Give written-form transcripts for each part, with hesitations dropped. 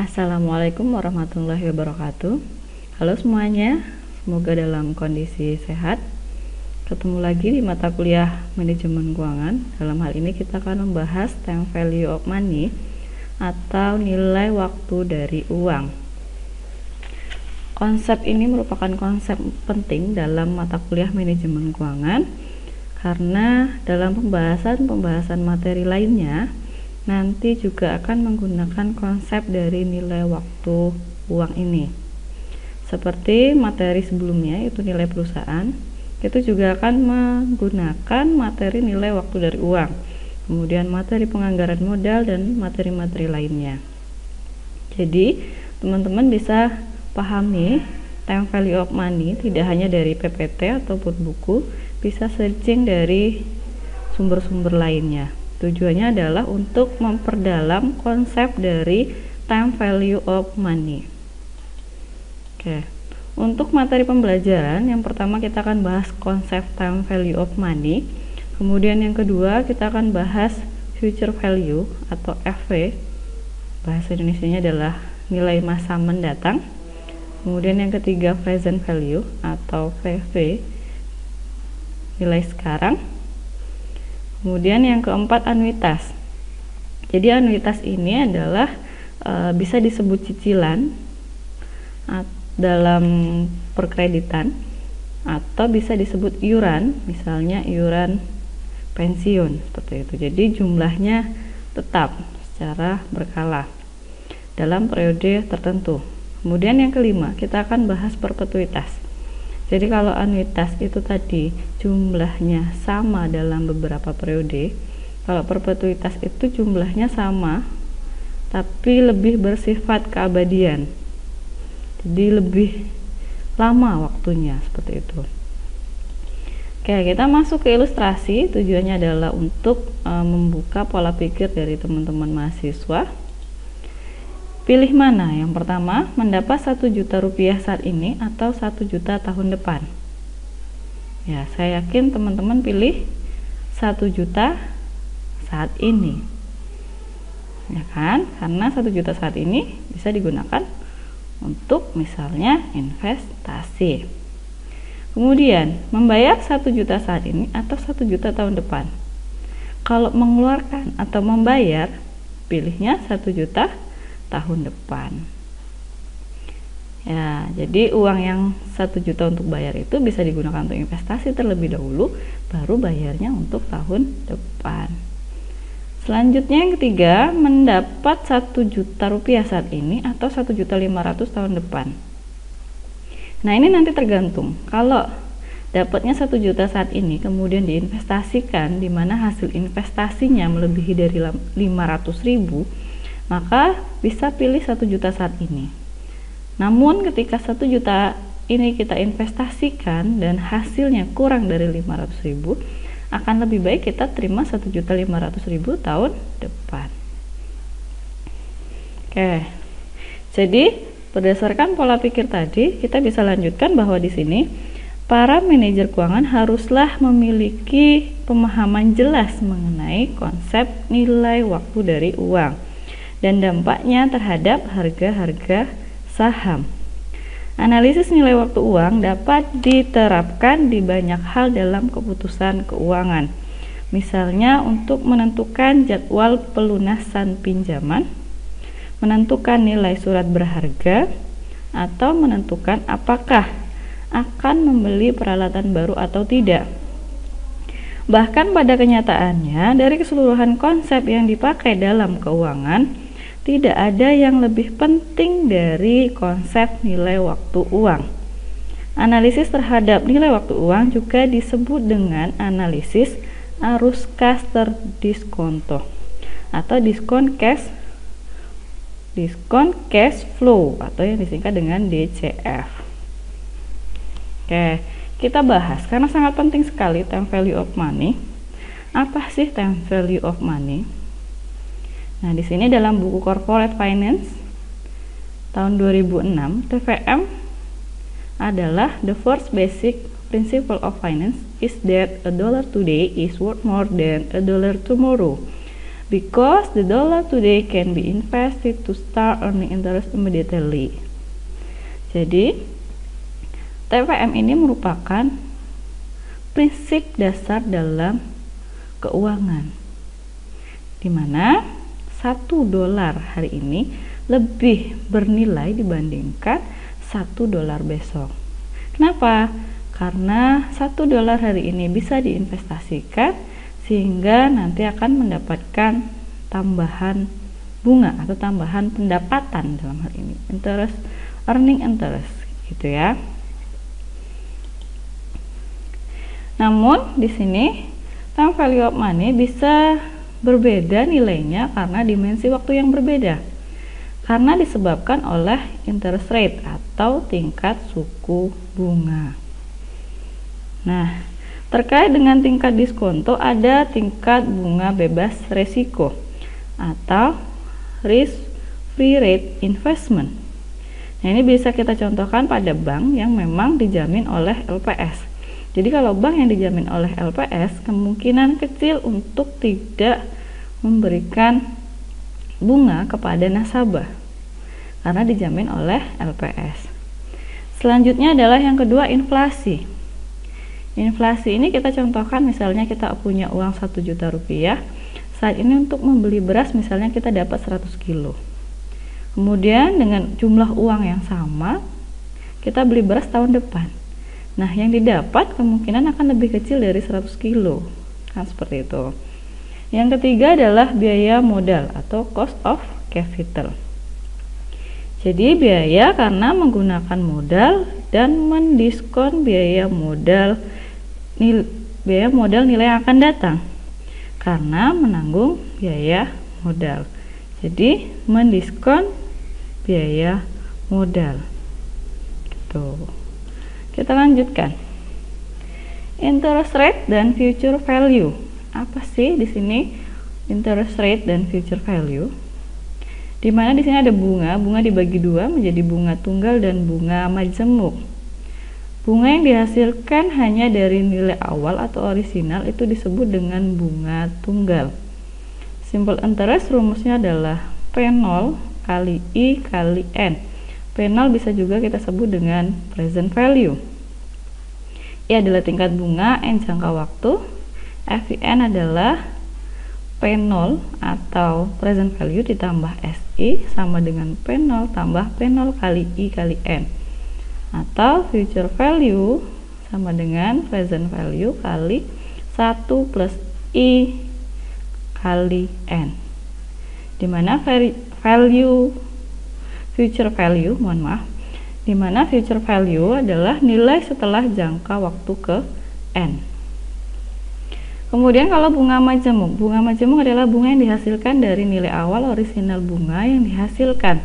Assalamualaikum warahmatullahi wabarakatuh. Halo semuanya, semoga dalam kondisi sehat. Ketemu lagi di mata kuliah manajemen keuangan. Dalam hal ini kita akan membahas time value of money atau nilai waktu dari uang. Konsep ini merupakan konsep penting dalam mata kuliah manajemen keuangan karena dalam pembahasan materi lainnya nanti juga akan menggunakan konsep dari nilai waktu uang ini. Seperti materi sebelumnya itu nilai perusahaan, itu juga akan menggunakan materi nilai waktu dari uang. Kemudian materi penganggaran modal dan materi-materi lainnya. Jadi, teman-teman bisa pahami time value of money tidak hanya dari PPT ataupun buku, bisa searching dari sumber-sumber lainnya. Tujuannya adalah untuk memperdalam konsep dari time value of money. Oke. Untuk materi pembelajaran, yang pertama kita akan bahas konsep time value of money. Kemudian yang kedua kita akan bahas future value atau FV. Bahasa Indonesianya adalah nilai masa mendatang. Kemudian yang ketiga present value atau VV, nilai sekarang. Kemudian yang keempat anuitas. Jadi anuitas ini adalah bisa disebut cicilan dalam perkreditan atau bisa disebut iuran, misalnya iuran pensiun seperti itu. Jadi jumlahnya tetap secara berkala dalam periode tertentu. Kemudian yang kelima kita akan bahas perpetuitas. Jadi kalau anuitas itu tadi jumlahnya sama dalam beberapa periode, kalau perpetuitas itu jumlahnya sama tapi lebih bersifat keabadian. Jadi lebih lama waktunya seperti itu. Oke, kita masuk ke ilustrasi. Tujuannya adalah untuk membuka pola pikir dari teman-teman mahasiswa. Pilih mana? Yang pertama, mendapat 1 juta rupiah saat ini atau 1 juta tahun depan. Ya, saya yakin teman-teman pilih 1 juta saat ini. Ya kan? Karena 1 juta saat ini bisa digunakan untuk misalnya investasi. Kemudian, membayar 1 juta saat ini atau 1 juta tahun depan. Kalau mengeluarkan atau membayar, pilihnya 1 juta tahun depan. Ya, jadi uang yang 1 juta untuk bayar itu bisa digunakan untuk investasi terlebih dahulu, baru bayarnya untuk tahun depan. Selanjutnya yang ketiga, mendapat 1 juta rupiah saat ini atau 1.500.000 tahun depan. Nah, ini nanti tergantung. Kalau dapatnya 1 juta saat ini kemudian diinvestasikan di mana hasil investasinya melebihi dari 500.000, maka bisa pilih 1 juta saat ini. Namun ketika 1 juta ini kita investasikan dan hasilnya kurang dari 500.000, akan lebih baik kita terima 1.500.000 tahun depan. Oke. Jadi berdasarkan pola pikir tadi, kita bisa lanjutkan bahwa di sini para manajer keuangan haruslah memiliki pemahaman jelas mengenai konsep nilai waktu dari uang dan dampaknya terhadap harga-harga saham. Analisis nilai waktu uang dapat diterapkan di banyak hal dalam keputusan keuangan. Misalnya untuk menentukan jadwal pelunasan pinjaman, menentukan nilai surat berharga, atau menentukan apakah akan membeli peralatan baru atau tidak. Bahkan pada kenyataannya, dari keseluruhan konsep yang dipakai dalam keuangan, tidak ada yang lebih penting dari konsep nilai waktu uang. Analisis terhadap nilai waktu uang juga disebut dengan analisis arus kas terdiskonto atau diskon cash flow atau yang disingkat dengan DCF. Oke, kita bahas karena sangat penting sekali time value of money. Apa sih time value of money? Nah, di sini dalam buku Corporate Finance tahun 2006, TVM adalah the first basic principle of finance is that a dollar today is worth more than a dollar tomorrow because the dollar today can be invested to start earning interest immediately. Jadi TVM ini merupakan prinsip dasar dalam keuangan, di mana $1 hari ini lebih bernilai dibandingkan $1 besok. Kenapa? Karena $1 hari ini bisa diinvestasikan sehingga nanti akan mendapatkan tambahan bunga atau tambahan pendapatan dalam hal ini, interest, earning interest gitu ya. Namun di sini time value of money bisa berbeda nilainya karena dimensi waktu yang berbeda, karena disebabkan oleh interest rate atau tingkat suku bunga. Nah, terkait dengan tingkat diskonto ada tingkat bunga bebas resiko atau risk free rate investment. Nah, ini bisa kita contohkan pada bank yang memang dijamin oleh LPS. Jadi kalau bank yang dijamin oleh LPS kemungkinan kecil untuk tidak memberikan bunga kepada nasabah karena dijamin oleh LPS. Selanjutnya adalah yang kedua, inflasi. Inflasi ini kita contohkan, misalnya kita punya uang 1 juta rupiah saat ini untuk membeli beras, misalnya kita dapat 100 kilo. Kemudian dengan jumlah uang yang sama kita beli beras tahun depan. Nah, yang didapat kemungkinan akan lebih kecil dari 100 kilo, kan seperti itu. Yang ketiga adalah biaya modal atau cost of capital. Jadi biaya karena menggunakan modal dan mendiskon biaya modal nilai yang akan datang karena menanggung biaya modal. Jadi mendiskon biaya modal. Gitu. Kita lanjutkan. Interest rate dan future value. Apa sih di sini interest rate dan future value? Di mana di sini ada bunga dibagi dua menjadi bunga tunggal dan bunga majemuk. Bunga yang dihasilkan hanya dari nilai awal atau orisinal itu disebut dengan bunga tunggal. Simple interest rumusnya adalah P0 kali I kali N. P0 bisa juga kita sebut dengan present value. I adalah tingkat bunga, N jangka waktu, FIN adalah P0 atau present value ditambah SI sama dengan P0 tambah P0 kali I kali N, atau future value sama dengan present value kali 1 plus I kali N, dimana future value adalah nilai setelah jangka waktu ke N. Kemudian kalau bunga majemuk adalah bunga yang dihasilkan dari nilai awal orisinal bunga yang dihasilkan,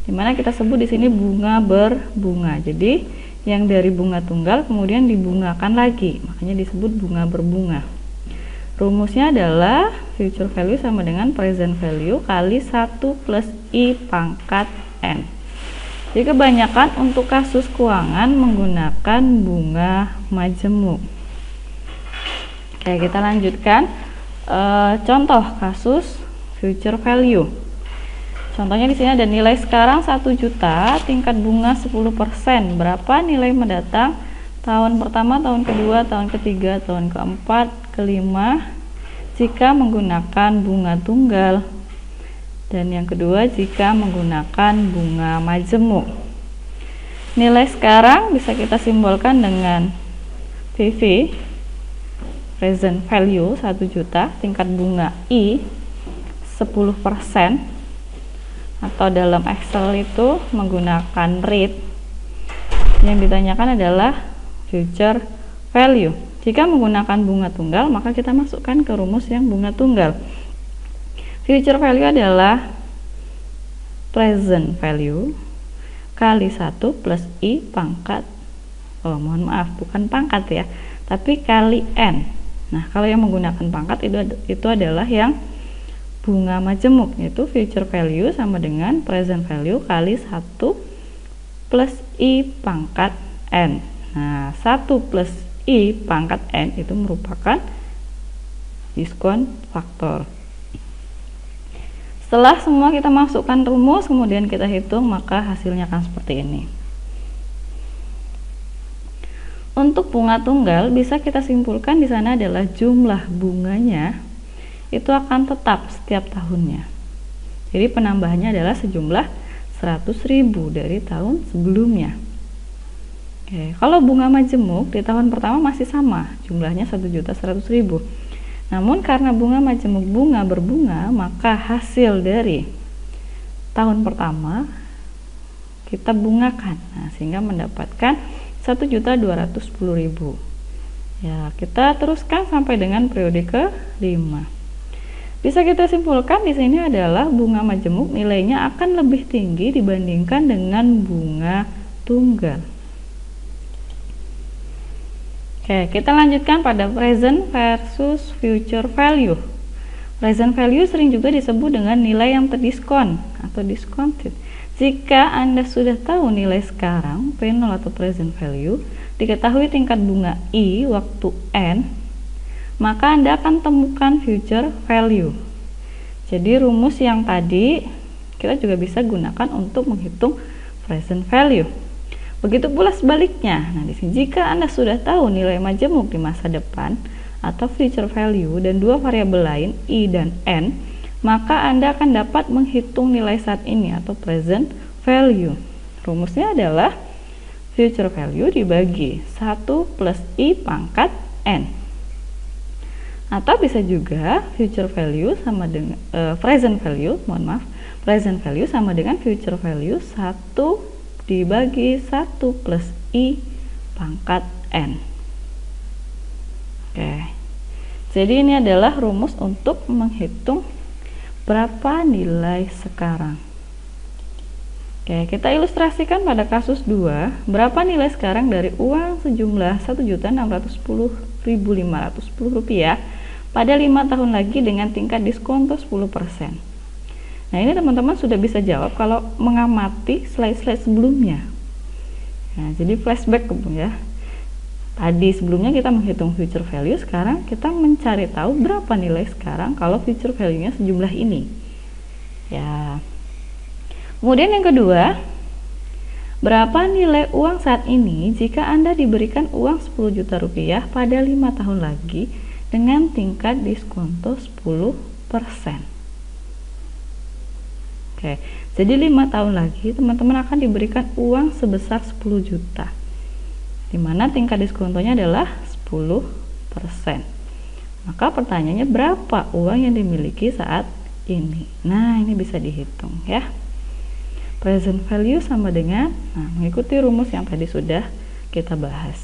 dimana kita sebut di sini bunga berbunga. Jadi yang dari bunga tunggal kemudian dibungakan lagi, makanya disebut bunga berbunga. Rumusnya adalah future value sama dengan present value kali 1 plus I pangkat N. Jadi kebanyakan untuk kasus keuangan menggunakan bunga majemuk. Oke, kita lanjutkan contoh kasus future value. Contohnya di sini ada nilai sekarang 1 juta, tingkat bunga 10%. Berapa nilai mendatang tahun pertama, tahun kedua, tahun ketiga, tahun keempat, kelima jika menggunakan bunga tunggal, dan yang kedua jika menggunakan bunga majemuk. Nilai sekarang bisa kita simbolkan dengan PV, present value 1 juta, tingkat bunga I 10%, atau dalam Excel itu menggunakan rate. Yang ditanyakan adalah future value. Jika menggunakan bunga tunggal, maka kita masukkan ke rumus yang bunga tunggal. Future value adalah present value kali 1 plus I pangkat, bukan pangkat ya, tapi kali N. Nah, kalau yang menggunakan pangkat itu adalah yang bunga majemuk, yaitu future value sama dengan present value kali 1 plus I pangkat N. Nah, 1 plus I pangkat N itu merupakan diskon faktor. Setelah semua kita masukkan rumus, kemudian kita hitung, maka hasilnya akan seperti ini. Untuk bunga tunggal bisa kita simpulkan di sana adalah jumlah bunganya itu akan tetap setiap tahunnya. Jadi penambahannya adalah sejumlah 100.000 dari tahun sebelumnya. Oke, kalau bunga majemuk di tahun pertama masih sama, jumlahnya 1.100.000. Namun karena bunga majemuk berbunga, maka hasil dari tahun pertama kita bungakan. Nah, sehingga mendapatkan 1.210.000. Ya, kita teruskan sampai dengan periode ke-5. Bisa kita simpulkan di sini adalah bunga majemuk nilainya akan lebih tinggi dibandingkan dengan bunga tunggal. Oke, kita lanjutkan pada present versus future value. Present value sering juga disebut dengan nilai yang terdiskon atau discounted. Jika Anda sudah tahu nilai sekarang, P0 atau present value, diketahui tingkat bunga I waktu N, maka Anda akan temukan future value. Jadi rumus yang tadi kita juga bisa gunakan untuk menghitung present value. Begitu pula sebaliknya. Nah, di sini jika Anda sudah tahu nilai majemuk di masa depan atau future value dan dua variabel lain I dan N, maka Anda akan dapat menghitung nilai saat ini atau present value. Rumusnya adalah future value dibagi 1 plus I pangkat N. Atau bisa juga future value sama dengan present value sama dengan future value 1 dibagi 1 plus I pangkat N. Oke. Jadi ini adalah rumus untuk menghitung berapa nilai sekarang. Oke, kita ilustrasikan pada kasus 2. Berapa nilai sekarang dari uang sejumlah Rp1.610.510 pada 5 tahun lagi dengan tingkat diskonto 10%. Nah, ini teman-teman sudah bisa jawab kalau mengamati slide-slide sebelumnya. Nah, jadi flashback ya. Tadi sebelumnya kita menghitung future value, sekarang kita mencari tahu berapa nilai sekarang kalau future value-nya sejumlah ini. Ya. Kemudian yang kedua, berapa nilai uang saat ini jika Anda diberikan uang 10 juta rupiah pada 5 tahun lagi dengan tingkat diskonto 10%. Oke, jadi 5 tahun lagi teman-teman akan diberikan uang sebesar 10 juta, dimana tingkat diskontonya adalah 10%. Maka pertanyaannya berapa uang yang dimiliki saat ini? Nah, ini bisa dihitung ya. Present value sama dengan, mengikuti rumus yang tadi sudah kita bahas.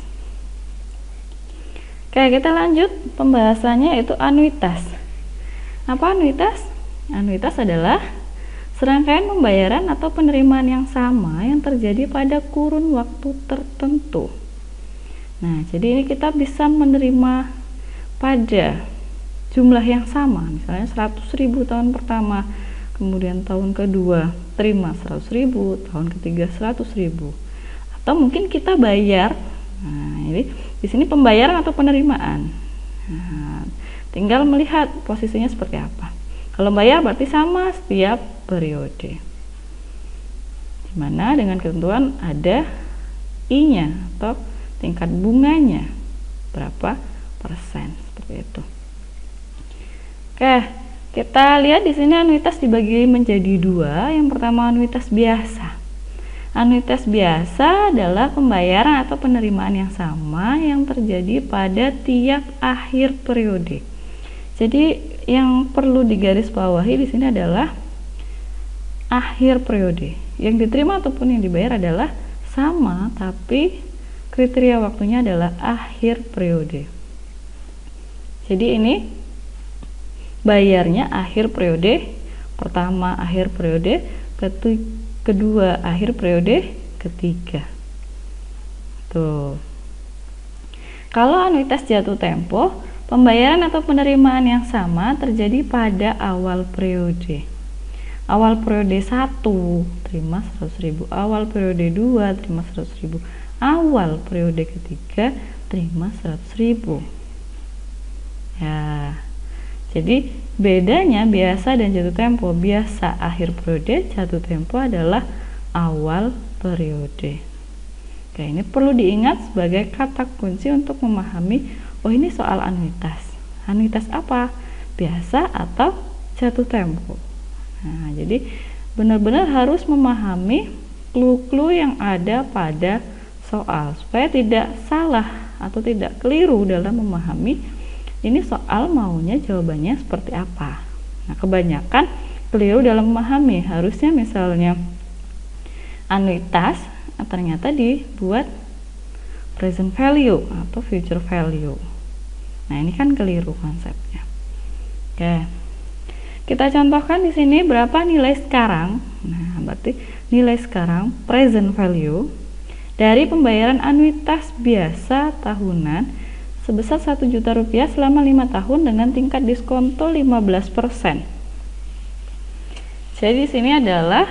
Oke, kita lanjut pembahasannya, yaitu anuitas. Apa anuitas? Anuitas adalah serangkaian pembayaran atau penerimaan yang sama yang terjadi pada kurun waktu tertentu. Nah, jadi ini kita bisa menerima pada jumlah yang sama, misalnya 100.000 tahun pertama, kemudian tahun kedua terima 100.000, tahun ketiga 100.000. Atau mungkin kita bayar. Nah, ini di sini pembayaran atau penerimaan. Nah, tinggal melihat posisinya seperti apa. Kalau bayar berarti sama setiap periode, dimana dengan ketentuan ada I-nya atau tingkat bunganya berapa persen, seperti itu. Oke, kita lihat di sini anuitas dibagi menjadi dua. Yang pertama anuitas biasa. Anuitas biasa adalah pembayaran atau penerimaan yang sama yang terjadi pada tiap akhir periode. Jadi yang perlu digarisbawahi di sini adalah akhir periode. Yang diterima ataupun yang dibayar adalah sama, tapi kriteria waktunya adalah akhir periode. Jadi ini bayarnya akhir periode pertama, akhir periode kedua, akhir periode ketiga. Tuh. Kalau anuitas jatuh tempo, pembayaran atau penerimaan yang sama terjadi pada awal periode. Awal periode 1 terima 100.000, awal periode 2 terima 100.000, awal periode ketiga terima 100.000. Ya. Jadi bedanya biasa dan jatuh tempo, biasa akhir periode, jatuh tempo adalah awal periode. Oke, ini perlu diingat sebagai kata kunci untuk memahami, oh ini soal anuitas. Anuitas apa? Biasa atau jatuh tempo. Nah, jadi benar-benar harus memahami clue-clue yang ada pada soal supaya tidak salah atau tidak keliru dalam memahami ini soal maunya jawabannya seperti apa. Nah, kebanyakan keliru dalam memahami, harusnya misalnya anuitas ternyata dibuat present value atau future value. Nah, ini kan keliru konsepnya. Oke. Kita contohkan di sini berapa nilai sekarang. Nah, berarti nilai sekarang present value dari pembayaran anuitas biasa tahunan sebesar 1 juta rupiah selama 5 tahun dengan tingkat diskonto 15%. Jadi di sini adalah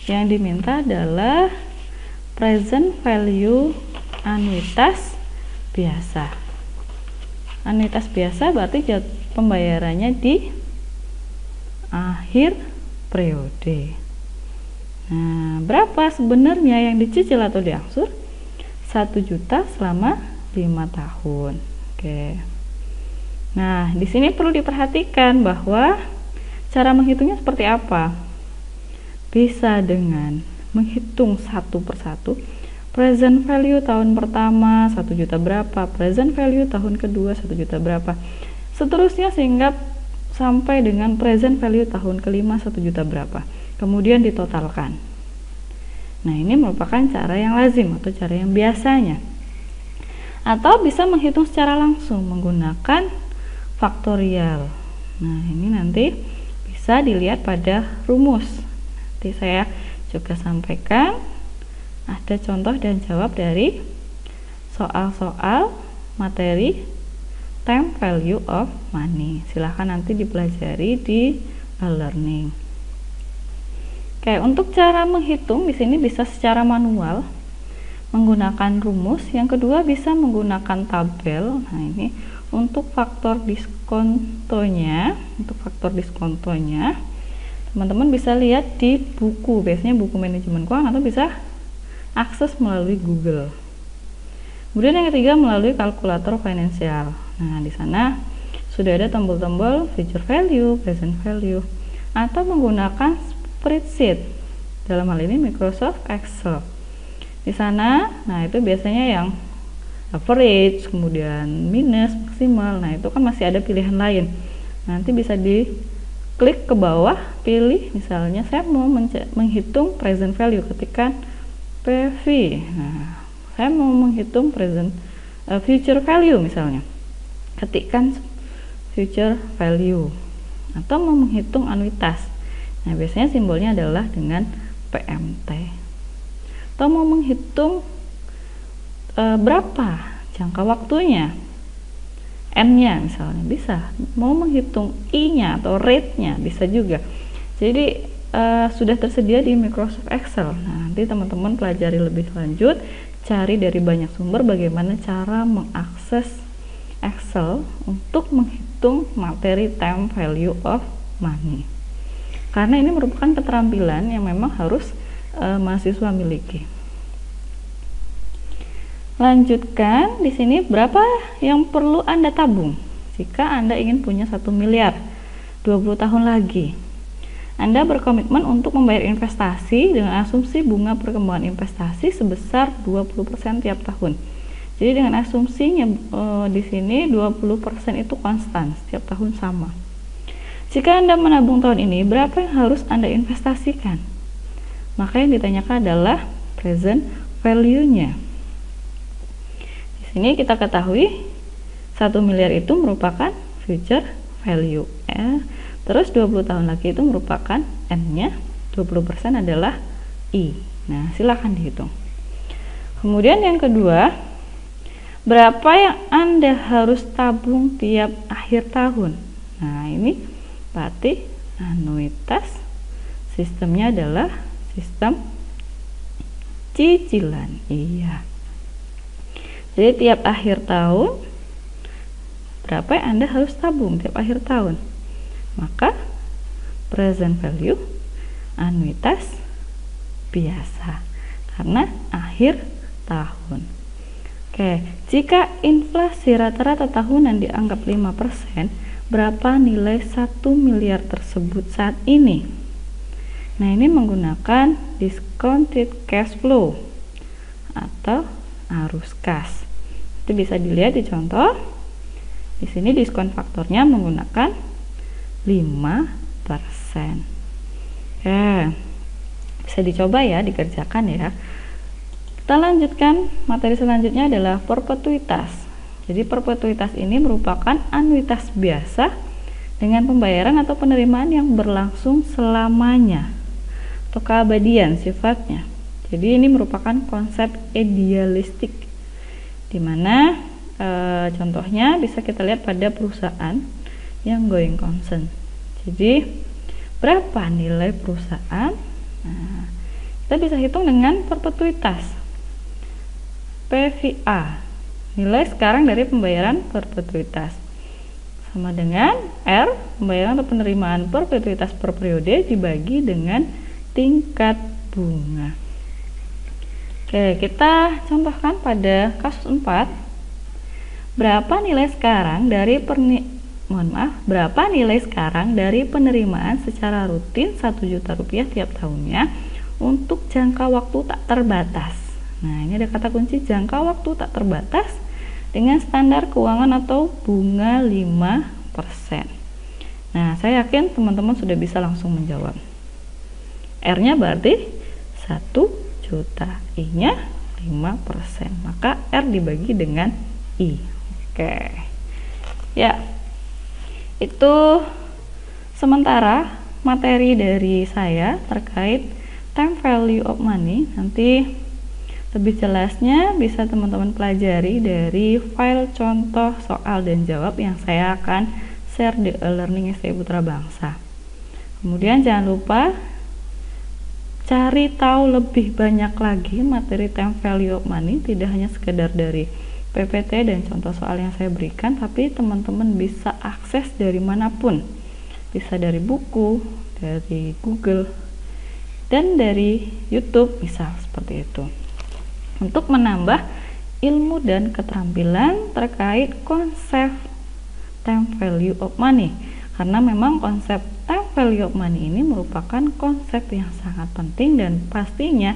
yang diminta adalah present value anuitas biasa. Anuitas biasa berarti pembayarannya di akhir periode. Nah, berapa sebenarnya yang dicicil atau diangsur? 1 juta selama 5 tahun. Oke. Nah, di sini perlu diperhatikan bahwa cara menghitungnya seperti apa? Bisa dengan menghitung satu persatu. Present value tahun pertama 1 juta berapa? Present value tahun kedua 1 juta berapa? Seterusnya sehingga sampai dengan present value tahun kelima 1 juta berapa, kemudian ditotalkan. Nah, ini merupakan cara yang lazim atau cara yang biasanya. Atau bisa menghitung secara langsung menggunakan faktorial. Nah, ini nanti bisa dilihat pada rumus. Nanti saya juga sampaikan ada contoh dan jawab dari soal-soal materi time value of money. Silahkan nanti dipelajari di e-learning. Oke, untuk cara menghitung di sini bisa secara manual menggunakan rumus. Yang kedua bisa menggunakan tabel. Nah, ini untuk faktor diskontonya. Teman-teman bisa lihat di buku, biasanya buku manajemen keuangan, atau bisa akses melalui Google. Kemudian yang ketiga melalui kalkulator finansial. Nah, di sana sudah ada tombol-tombol future value, present value, atau menggunakan spreadsheet. Dalam hal ini Microsoft Excel. Di sana, nah itu biasanya yang average, kemudian minus, maksimal. Nah, itu kan masih ada pilihan lain. Nanti bisa diklik ke bawah, pilih misalnya saya mau menghitung present value, ketikkan PV. Nah, saya mau menghitung future value misalnya, ketikkan future value, atau mau menghitung anuitas. Nah, biasanya simbolnya adalah dengan PMT. Atau mau menghitung berapa jangka waktunya, N-nya misalnya, bisa. Mau menghitung I-nya atau rate-nya, bisa juga. Jadi sudah tersedia di Microsoft Excel. Nah, nanti teman-teman pelajari lebih lanjut, cari dari banyak sumber bagaimana cara mengakses Excel untuk menghitung materi time value of money. Karena ini merupakan keterampilan yang memang harus mahasiswa miliki. Lanjutkan, di sini berapa yang perlu Anda tabung jika Anda ingin punya 1 miliar 20 tahun lagi. Anda berkomitmen untuk membayar investasi dengan asumsi bunga perkembangan investasi sebesar 20% tiap tahun. Jadi dengan asumsinya di sini 20% itu konstan, setiap tahun sama. Jika Anda menabung tahun ini, berapa yang harus Anda investasikan? Maka yang ditanyakan adalah present value-nya. Di sini kita ketahui 1 miliar itu merupakan future value. Terus 20 tahun lagi itu merupakan N-nya, 20% adalah I. Nah, silakan dihitung. Kemudian yang kedua, berapa yang Anda harus tabung tiap akhir tahun? Nah, ini berarti anuitas, sistemnya adalah sistem cicilan. Iya. Jadi tiap akhir tahun berapa yang Anda harus tabung tiap akhir tahun. Maka present value anuitas biasa karena akhir tahun. Oke, jika inflasi rata-rata tahunan dianggap 5%, berapa nilai 1 miliar tersebut saat ini? Nah, ini menggunakan discounted cash flow atau arus kas. Itu bisa dilihat di contoh. Di sini diskon faktornya menggunakan 5%. Ya, bisa dicoba ya, dikerjakan ya. Kita lanjutkan, materi selanjutnya adalah perpetuitas. Jadi perpetuitas ini merupakan anuitas biasa dengan pembayaran atau penerimaan yang berlangsung selamanya atau keabadian sifatnya. Jadi ini merupakan konsep idealistik, dimana contohnya bisa kita lihat pada perusahaan yang going concern. Jadi berapa nilai perusahaan? Nah, kita bisa hitung dengan perpetuitas. PVA, nilai sekarang dari pembayaran perpetuitas, sama dengan R, pembayaran atau penerimaan perpetuitas per periode dibagi dengan tingkat bunga. Oke, kita contohkan pada kasus 4. Berapa nilai sekarang dari berapa nilai sekarang dari penerimaan secara rutin 1 juta rupiah tiap tahunnya untuk jangka waktu tak terbatas. Nah, ini ada kata kunci jangka waktu tak terbatas dengan standar keuangan atau bunga 5%. Nah, saya yakin teman-teman sudah bisa langsung menjawab. R-nya berarti 1 juta, I-nya 5%. Maka R dibagi dengan I. Oke. Ya. Itu sementara materi dari saya terkait time value of money. Nanti lebih jelasnya bisa teman-teman pelajari dari file contoh soal dan jawab yang saya akan share di e-learning STI Putra Bangsa. Kemudian jangan lupa cari tahu lebih banyak lagi materi time value of money, tidak hanya sekedar dari PPT dan contoh soal yang saya berikan, tapi teman-teman bisa akses dari manapun. Bisa dari buku, dari Google, dan dari YouTube, bisa seperti itu. Untuk menambah ilmu dan keterampilan terkait konsep time value of money, karena memang konsep time value of money ini merupakan konsep yang sangat penting dan pastinya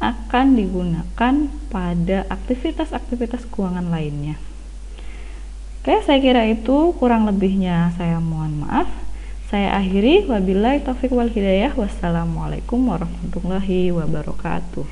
akan digunakan pada aktivitas-aktivitas keuangan lainnya. Oke, saya kira itu, kurang lebihnya saya mohon maaf. Saya akhiri, wabillahi taufiq wal hidayah. Wassalamualaikum warahmatullahi wabarakatuh.